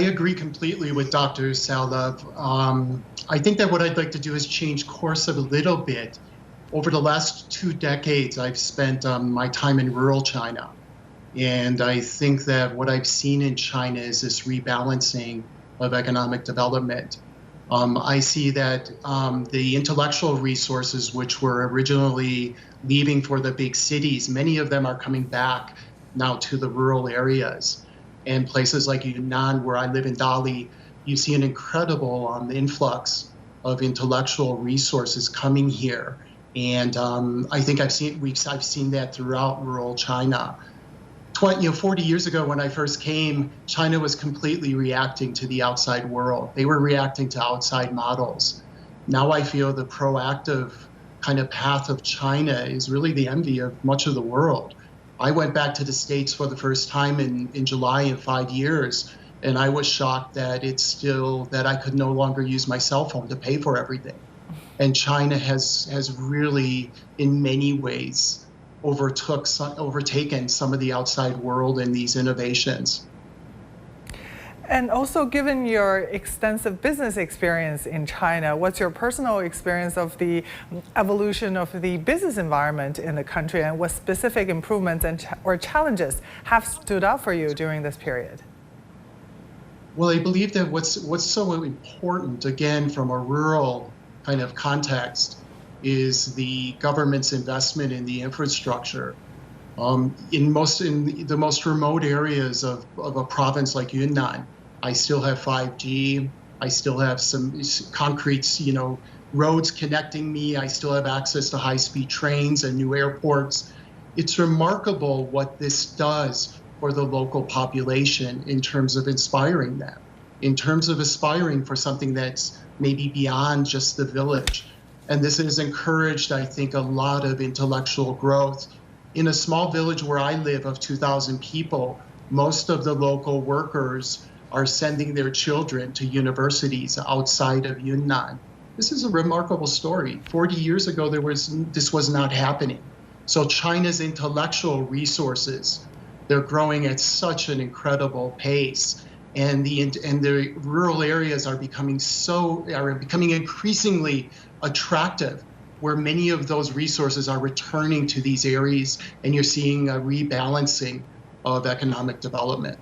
agree completely with Dr. Salov. I think that what I'd like to do is change course a little bit. Over the last 2 decades, I've spent my time in rural China. And I think that what I've seen in China is this rebalancing of economic development. I see that the intellectual resources, which were originally leaving for the big cities, many of them are coming back now to the rural areas. And places like Yunnan, where I live in Dali, you see an incredible influx of intellectual resources coming here. And I think I've seen that throughout rural China. 40 years ago when I first came, China was completely reacting to the outside world. They were reacting to outside models. Now I feel the proactive kind of path of China is really the envy of much of the world. I went back to the States for the first time in July in 5 years, and I was shocked that that I could no longer use my cell phone to pay for everything. And China has really, in many ways, overtaken some of the outside world in these innovations. And also, given your extensive business experience in China, what's your personal experience of the evolution of the business environment in the country, and what specific improvements or challenges have stood out for you during this period? Well, I believe that what's so important, again, from a rural kind of context, is the government's investment in the infrastructure. In the most remote areas of a province like Yunnan, I still have 5G. I still have some concrete, roads connecting me. I still have access to high-speed trains and new airports. It's remarkable what this does for the local population in terms of inspiring them, in terms of aspiring for something that's maybe beyond just the village. And this has encouraged, I think, a lot of intellectual growth. In a small village where I live of 2,000 people, most of the local workers are sending their children to universities outside of Yunnan. This is a remarkable story. 40 years ago, this was not happening. So China's intellectual resources, they're growing at such an incredible pace. And the rural areas are becoming increasingly attractive, where many of those resources are returning to these areas, and you're seeing a rebalancing of economic development.